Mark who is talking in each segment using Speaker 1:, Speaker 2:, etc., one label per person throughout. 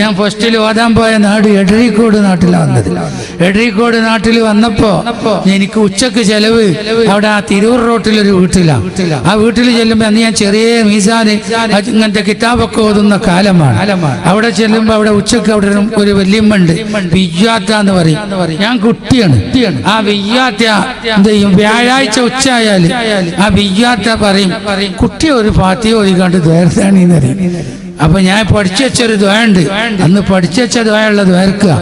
Speaker 1: ഞാൻ ഫസ്റ്റിൽ ഓതാൻ പോയ നാട് എടരിക്കോട് നാട്ടിലാണ് വന്നത്. എടരിക്കോട് നാട്ടിൽ വന്നപ്പോ എനിക്ക് ഉച്ചക്ക് ചെലവ് അവിടെ ആ തിരൂർ റോട്ടിലൊരു വീട്ടിലാണ്. ആ വീട്ടിൽ ചെല്ലുമ്പോ അന്ന് ഞാൻ ചെറിയ മീസാന് ഇങ്ങനത്തെ കിതാബൊക്കെ ഓതുന്ന കാലമാണ്. അവിടെ ചെല്ലുമ്പോ അവിടെ ഉച്ചക്ക് അവിടെ ഒരു വല്യമ്മണ്ട്, വിയ്യാത്ത എന്ന് പറയും. ഞാൻ കുട്ടിയാണ്. ആ വിയ്യാത്ത എന്ത് ചെയ്യും, വ്യാഴാഴ്ച ഉച്ചയായാല് ആ വിയ്യാത്ത പറയും, കുട്ടി ഒരു ഫാത്തിഹ ഓതിക്കാണ്ട് ദ്വാരത്താണെന്ന് അറിയും. അപ്പൊ ഞാൻ പഠിച്ചു വെച്ചൊരു ദ്വാരുണ്ട്, അന്ന് പഠിച്ചു വെച്ച ദ്വാരുള്ള ദ്വാരക്കുക,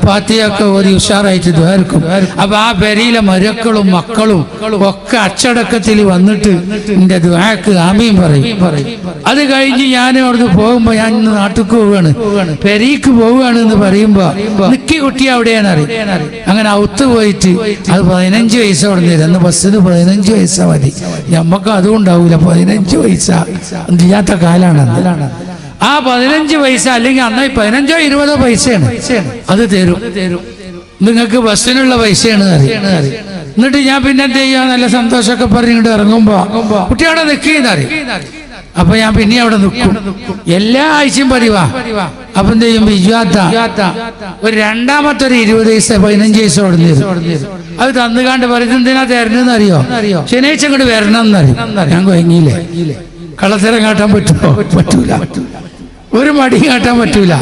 Speaker 1: ഫാത്തിഹയൊക്കെ ഓതി ഉഷാറായിട്ട് ദ്വാരക്കും. അപ്പൊ ആ പെരിയിലെ മരക്കളും മക്കളും ഒക്കെ അച്ചടക്കത്തിൽ വന്നിട്ട് എന്റെ ദ്വാരക്ക് ആമീൻ പറയും. അത് കഴിഞ്ഞ് ഞാൻ അവിടുന്ന് പോകുമ്പോ, ഞാൻ ഇന്ന് നാട്ടിലേക്ക് പോവുകയാണ്, പെരീക്ക് പോവുകയാണ് എന്ന് പറയുമ്പോ നിക്കി കുട്ടി അവിടെയാണ് അറിയും. അങ്ങനെ ഔത്ത് പോയിട്ട് അത് 15 പൈസ കൊടുത്തില്ല. അന്ന് ബസ്സിന് 15 പൈസ മതി, നമ്മക്ക് അതും ഉണ്ടാവൂല. 15 പൈസ ഇല്ലാത്ത കാലാണ്. ആ 15 പൈസ അല്ലെങ്കിൽ അന്ന് 15 20 പൈസയാണ്, അത് തരും. നിങ്ങൾക്ക് ബസ്സിനുള്ള പൈസയാണ് അറിയാം. എന്നിട്ട് ഞാൻ പിന്നെ എന്ത് ചെയ്യാ, നല്ല സന്തോഷമൊക്കെ പറഞ്ഞിട്ട് ഇറങ്ങുമ്പോ കുട്ടി അവിടെ നിൽക്കുന്നറിയും. അപ്പൊ ഞാൻ പിന്നെ അവിടെ നിൽക്കും, എല്ലാ ആഴ്ചയും പതിവാ. അപ്പൊ എന്ത് ചെയ്യും, വിജാത്ത ഒരു രണ്ടാമത്തെ ഒരു 20 പൈസ 15 പൈസ കൊടുത്തിരുന്നു. അത് തന്നുകാണ്ട് പറയുന്നത് എന്തിനാ തരണെന്ന് അറിയോ, ശനിയാഴ്ച ഇങ്ങോട്ട് വരണം എന്നറിയും. ഞാൻ കൊയങ്ങിയില്ലേ, കള്ളത്തരം കാട്ടാൻ പറ്റുമോ? പറ്റൂല. ഒരു മടി കാട്ടാൻ പറ്റൂല.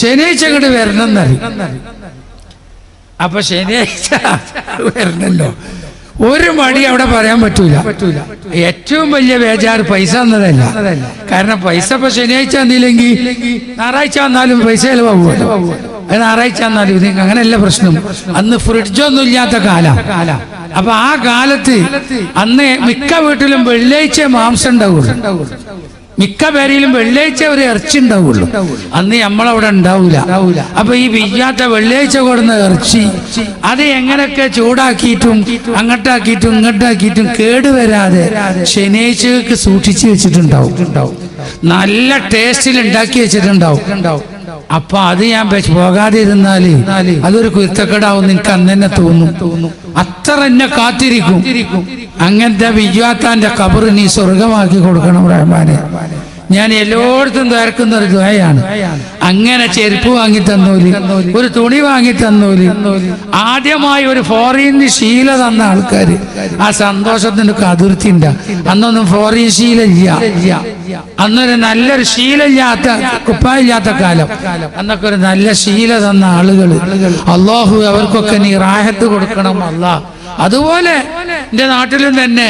Speaker 1: ശനിയാഴ്ച ഇങ്ങോട്ട് വരണം എന്നറിയും. അപ്പൊ ശനിയാഴ്ച വരണല്ലോ, ഒരു മടി അവിടെ പറയാൻ പറ്റൂല. ഏറ്റവും വലിയ ബേജാറ് പൈസ എന്നതല്ല. കാരണം പൈസ ഇപ്പൊ ശനിയാഴ്ച വന്നില്ലെങ്കിൽ ഞായറാഴ്ച വന്നാലും പൈസ ചെലവാകുമല്ലോ. അത് ഞായറാഴ്ച വന്നാലും ഇതിന് അങ്ങനെയല്ല പ്രശ്നം. അന്ന് ഫ്രിഡ്ജൊന്നും ഇല്ലാത്ത കാലം. അപ്പൊ ആ കാലത്ത് അന്ന് മിക്ക വീട്ടിലും വെള്ളിയാഴ്ച മാംസം ഉണ്ടാവുള്ളൂ, മിക്ക പേരിലും വെള്ളിയാഴ്ച ഒരു ഇറച്ചി ഉണ്ടാവുള്ളൂ. അന്ന് നമ്മളവിടെ ഉണ്ടാവൂല. അപ്പൊ ഈ വിയ്യാത്ത വെള്ളിയാഴ്ച കൊടുന്ന ഇറച്ചി അത് എങ്ങനെയൊക്കെ ചൂടാക്കിയിട്ടും അങ്ങോട്ടാക്കിയിട്ടും ഇങ്ങോട്ടാക്കിയിട്ടും കേടുവരാതെ ശനിയാഴ്ചക്ക് സൂക്ഷിച്ചു വെച്ചിട്ടുണ്ടാവും. നല്ല ടേസ്റ്റിൽ ഉണ്ടാക്കി വെച്ചിട്ടുണ്ടാവും. അപ്പൊ അത് ഞാൻ പോകാതിരുന്നാല് അതൊരു കുരുത്തക്കേടാവും എനിക്ക് അന്ന് തന്നെ തോന്നും. അത്ര എന്നെ കാത്തിരിക്കും. അങ്ങനത്തെ വിജയാത്താന്റെ ഖബർ നീ സ്വർഗമാക്കി കൊടുക്കണം റഹ്മാനെ. ഞാൻ എല്ലായിടത്തും തയ്യാറക്കുന്ന ഒരു ദുആയാണ്. അങ്ങനെ ചെരുപ്പ് വാങ്ങി തന്നോലി, ഒരു തുണി വാങ്ങി തന്നോലി, ആദ്യമായി ഒരു ഫോറിൻ ശീല തന്ന ആൾക്കാര്, ആ സന്തോഷത്തിന് അതിർത്തി ഉണ്ട്. അന്നൊന്നും ഫോറിൻ ശീല ഇല്ല. അന്നൊരു നല്ലൊരു ശീലമില്ലാത്ത, കുപ്പായില്ലാത്ത കാലം. അന്നൊക്കെ ഒരു നല്ല ശീല തന്ന ആളുകള്, അല്ലാഹു അവർക്കൊക്കെ നീ റാഹത്ത് കൊടുക്കണം അല്ലാ. അതുപോലെ എന്റെ നാട്ടിലും തന്നെ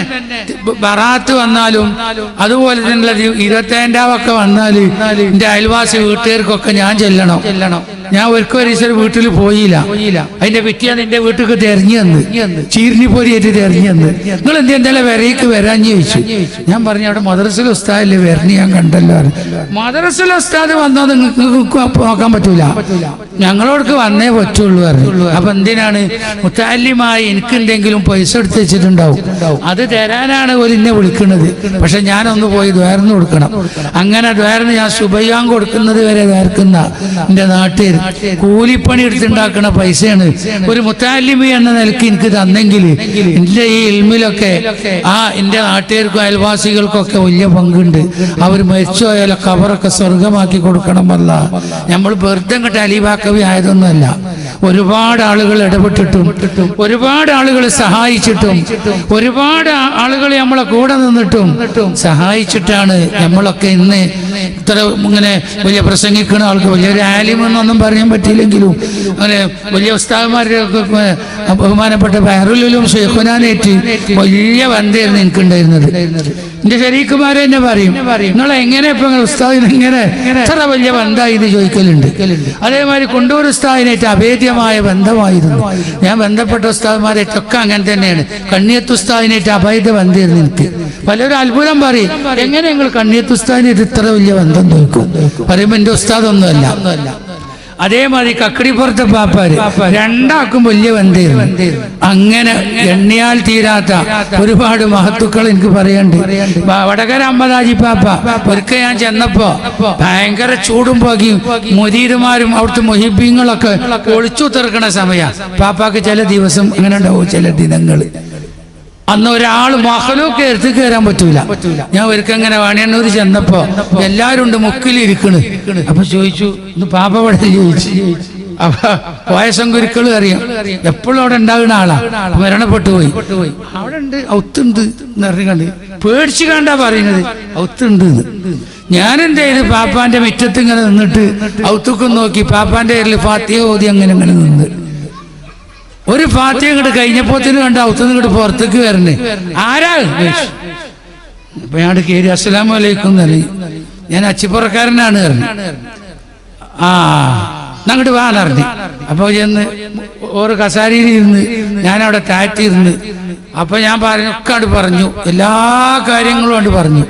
Speaker 1: ബറാത്ത് വന്നാലും അതുപോലെ തന്നെ 25 വന്നാല് എന്റെ അയൽവാസി വീട്ടുകാർക്കൊക്കെ ഞാൻ ചെല്ലണം. ഞാൻ ഒരിക്കൽ വീട്ടിൽ പോയില്ല. അതിന്റെ പിറ്റേന്ന് എന്റെ വീട്ടിലേക്ക് തെരഞ്ഞു തന്ന്, ചീരിനിപ്പൊരിയായിട്ട് തെരഞ്ഞു തന്ന്, നിങ്ങൾ എന്തെങ്കിലും വരയ്ക്ക് വരാഞ്ഞ് ചോദിച്ചു. ഞാൻ പറഞ്ഞു അവിടെ മദ്രസയിൽ ഉസ്താദല്ലേ വരണി, ഞാൻ കണ്ടല്ലോ. മദ്രസയിൽ ഉസ്താദ് വന്നാൽ നിങ്ങൾക്ക് നോക്കാൻ പറ്റൂല, ഞങ്ങളോടക്ക് വന്നേ പറ്റുള്ളൂ പറഞ്ഞു. അപ്പൊ എന്തിനാണ്, മുത്തഅല്ലിമായി എനിക്ക് എന്തെങ്കിലും പൈസ എടുത്ത് വെച്ചിട്ടുണ്ടാവും, അത് തരാനാണ് ഒരു എന്നെ വിളിക്കുന്നത്. പക്ഷെ ഞാനൊന്ന് പോയി ദ്വാരന്ന് കൊടുക്കണം. അങ്ങനെ ദ്വാരന്ന് ഞാൻ സുബയ്യാൻ കൊടുക്കുന്നത് വരെ ദ്വാരക്കുന്ന എന്റെ നാട്ടിൽ കൂലിപ്പണി എടുത്തുണ്ടാക്കുന്ന പൈസയാണ്. ഒരു മുത്തഅല്ലിമി എന്ന നിലയ്ക്ക് എനിക്ക് തന്നെങ്കിൽ എന്റെ ഈ ഇൽമിലൊക്കെ ആ എന്റെ നാട്ടുകാർക്കും അയൽവാസികൾക്കൊക്കെ വലിയ പങ്കുണ്ട്. അവർ മരിച്ചുപോയാലോ ഖബറൊക്കെ സ്വർഗമാക്കി കൊടുക്കണമല്ല. നമ്മൾ വെറുതെ അങ്ങോട്ട് അലിബാക്കവി ആയതൊന്നുമല്ല. ഒരുപാട് ആളുകൾ ഇടപെട്ടിട്ടും ഒരുപാട് ആളുകൾ സഹായിച്ചിട്ടും ഒരുപാട് ആളുകൾ നമ്മളെ കൂടെ നിന്നിട്ടും സഹായിച്ചിട്ടാണ് നമ്മളൊക്കെ ഇന്ന് ഇത്ര ഇങ്ങനെ വലിയ പ്രസംഗിക്കുന്ന ആൾക്ക് വലിയൊരു ആലിമെന്നൊന്നും പറയാൻ പറ്റിയില്ലെങ്കിലും അങ്ങനെ വലിയ ഉസ്താദന്മാരുടെ ബഹുമാനപ്പെട്ട ബഹറുലും ഷെയ്ഖുനാനേറ്റ് വലിയ ബന്ധമായിരുന്നു എനിക്കുണ്ടായിരുന്നത്. എന്റെ ശരീക്കുമാരെ തന്നെ പറയും, നിങ്ങളെ എങ്ങനെ ഇപ്പൊ ഉസ്താദിന് ഇങ്ങനെ എത്ര വലിയ ബന്ധമായി എന്ന് ചോദിക്കലുണ്ട്. അതേമാതിരി കൊണ്ടൂർ ഉസ്താദിനായിട്ട് അഭേദ്യമായ ബന്ധമായിരുന്നു. ഞാൻ ബന്ധപ്പെട്ട ഉസ്താദന്മാരായിട്ടൊക്കെ അങ്ങനെ തന്നെയാണ്. കണ്ണിയത്ത് ഉസ്താദിനായിട്ട് അഭേദ്യ ബന്ധമായിരുന്നു എനിക്ക്. പലരും അത്ഭുതം പറയും, എങ്ങനെ നിങ്ങൾ കണ്ണിയത്ത് ഉസ്താദിനായിട്ട് ഇത്ര വലിയ ബന്ധം തോക്കും പറയുമ്പോ എന്റെ ഉസ്താദൊന്നുമല്ല. അതേമാതിരി കക്കടിപ്പുറത്തെ പാപ്പാര് രണ്ടാക്കും വലിയ ബന്ധമായിരുന്നു. അങ്ങനെ എണ്ണിയാൽ തീരാത്ത ഒരുപാട് മഹത്തുക്കൾ എനിക്ക് പറയണ്ട്. വടകര അമ്പതാജി പാപ്പ ഒരിക്കൽ ഞാൻ ചെന്നപ്പോ ഭയങ്കര ചൂടും പോകിയും മുരീരുമാരും അവിടുത്തെ മൊഹിബീങ്ങളൊക്കെ ഒളിച്ചു തീർക്കണ സമയം. പാപ്പാക്ക് ചില ദിവസം അങ്ങനെ ഉണ്ടാവും, ചില ദിനങ്ങൾ അന്ന് ഒരാൾ മഹലൂക്ക് എടുത്ത് കയറാൻ പറ്റൂല. ഞാൻ ഒരിക്കങ്ങനെ വാണിയണ്ണൂർ ചെന്നപ്പോ എല്ലാരും ഉണ്ട് മുക്കിലിരിക്കണ്. അപ്പൊ ചോദിച്ചു ഇന്ന് പാപ്പ ഇവിടെ ചോദിച്ചു. അപ്പൊ പോയസം ഗുരുക്കളും അറിയാം എപ്പോഴും അവിടെ ഉണ്ടാകുന്ന ആളാ. മരണപ്പെട്ടു പോയി. അവിടെ ഉണ്ട് ഔത്തുണ്ട് എന്നറിഞ്ഞു പേടിച്ചു കണ്ടാ പറയുന്നത് ഔത്തുണ്ട്. ഞാനെന്ത് ചെയ്ത് പാപ്പാന്റെ മുറ്റത്ത് ഇങ്ങനെ നിന്നിട്ട് ഔത്തുക്കും നോക്കി പാപ്പാന്റെ പേരിൽ ഫാത്തിഹ ഓതി അങ്ങനെ നിന്ന് ഒരു ഫാത്തിഹ ഇങ്ങോട്ട് കഴിഞ്ഞപ്പോത്തിന് കണ്ട് ഔത്തുനിന്ന് ഇങ്ങോട്ട് പുറത്തേക്ക് വരണേ. ആരാ? അപ്പൊ ഞാൻ കയറി അസ്സലാമു അലൈക്കും എന്നറി. ഞാൻ അച്ചിപ്പുറക്കാരനാണ് പറഞ്ഞു. ആ അങ്ങോട്ട് വാന്നറിഞ്ഞു. അപ്പൊ ചെന്ന് ഓരോ കസാരിയിൽ ഇരുന്ന് ഞാനവിടെ താഴ്ത്തിയിരുന്ന്. അപ്പൊ ഞാൻ ഒക്കെ പറഞ്ഞു, എല്ലാ കാര്യങ്ങളും കൊണ്ട് പറഞ്ഞു.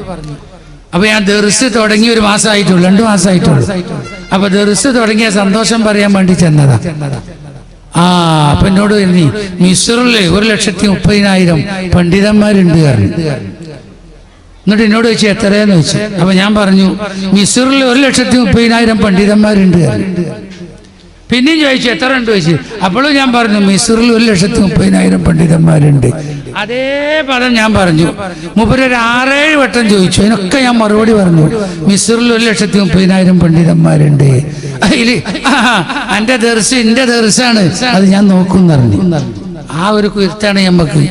Speaker 1: അപ്പൊ ഞാൻ ദർസ് തുടങ്ങി 1 മാസമായിട്ടുള്ളൂ, 2 മാസമായിട്ടുള്ളൂ. അപ്പൊ ദർസ് തുടങ്ങിയ സന്തോഷം പറയാൻ വേണ്ടി ചെന്നതാ. അപ്പൊ എന്നോട് പറഞ്ഞു മിസ്റില് 1,30,000 പണ്ഡിതന്മാരുണ്ട് പറഞ്ഞു. എന്നിട്ട് എന്നോട് ചോദിച്ചു എത്രയെന്ന് ചോദിച്ചു. അപ്പൊ ഞാൻ പറഞ്ഞു മിസ്റിൽ 1,30,000 പണ്ഡിതന്മാരുണ്ട്. പിന്നെയും ചോദിച്ചു എത്ര ഉണ്ട് ചോദിച്ചു. അപ്പോഴും ഞാൻ പറഞ്ഞു മിസ്റിൽ 1,30,000 പണ്ഡിതന്മാരുണ്ട്. അതേ പദം ഞാൻ പറഞ്ഞു. മൂപ്പര് ഒരു 6-7 വട്ടം ചോദിച്ചു. അതിനൊക്കെ ഞാൻ മറുപടി പറഞ്ഞു മിസ്റിൽ 1,30,000 പണ്ഡിതന്മാരുണ്ട്. അതില് എന്റെ ദർസ് എന്റെ ദർസാണ്, അത് ഞാൻ നോക്കും പറഞ്ഞു. ആ ഒരു കുരുത്താണ് നമുക്ക്.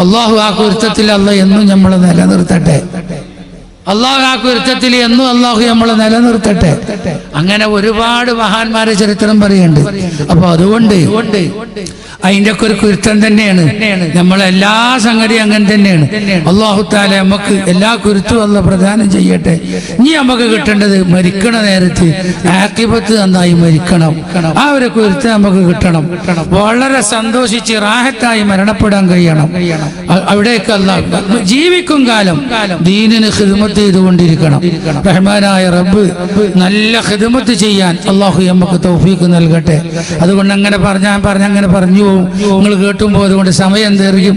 Speaker 1: അള്ളാഹു ആ കുരുത്തത്തിൽ അള്ളാഹ് എന്നും നമ്മളെ നിലനിർത്തട്ടെ. അള്ളാഹു ആ കുരുത്തത്തിൽ എന്നും അള്ളാഹു നമ്മളെ നിലനിർത്തട്ടെ. അങ്ങനെ ഒരുപാട് മഹാന്മാരെ ചരിത്രം പറയുന്നുണ്ട്. അപ്പൊ അതുകൊണ്ട് അതിന്റെ ഒക്കെ ഒരു കുരുത്തം തന്നെയാണ് നമ്മളെല്ലാ സംഗതിയും അങ്ങനെ തന്നെയാണ്. അള്ളാഹു താല നമുക്ക് എല്ലാ കുരുത്തും അള്ളാഹ് പ്രദാനം ചെയ്യട്ടെ. ഇനി നമുക്ക് കിട്ടേണ്ടത് മരിക്കണ നേരത്ത് ആഖിബത്ത് നന്നായി മരിക്കണം. ആ ഒരു കുരുത്ത് നമുക്ക് കിട്ടണം. വളരെ സന്തോഷിച്ച് റാഹത്തായി മരണപ്പെടാൻ കഴിയണം. അവിടേക്ക് അള്ളാഹ് ജീവിക്കും കാലം ദീനിന് ഖിദ്മത്ത് ചെയ്തുകൊണ്ടിരിക്കണം. റഹ്മാനായ റബ്ബ് നല്ല ഖിദ്മത്ത് ചെയ്യാൻ അള്ളാഹു നമുക്ക് തൗഫീഖ് നൽകട്ടെ. അതുകൊണ്ട് അങ്ങനെ പറഞ്ഞ അങ്ങനെ പറഞ്ഞു നിങ്ങൾ കേട്ടുമ്പോൾ അതുകൊണ്ട് സമയം തീർക്കും.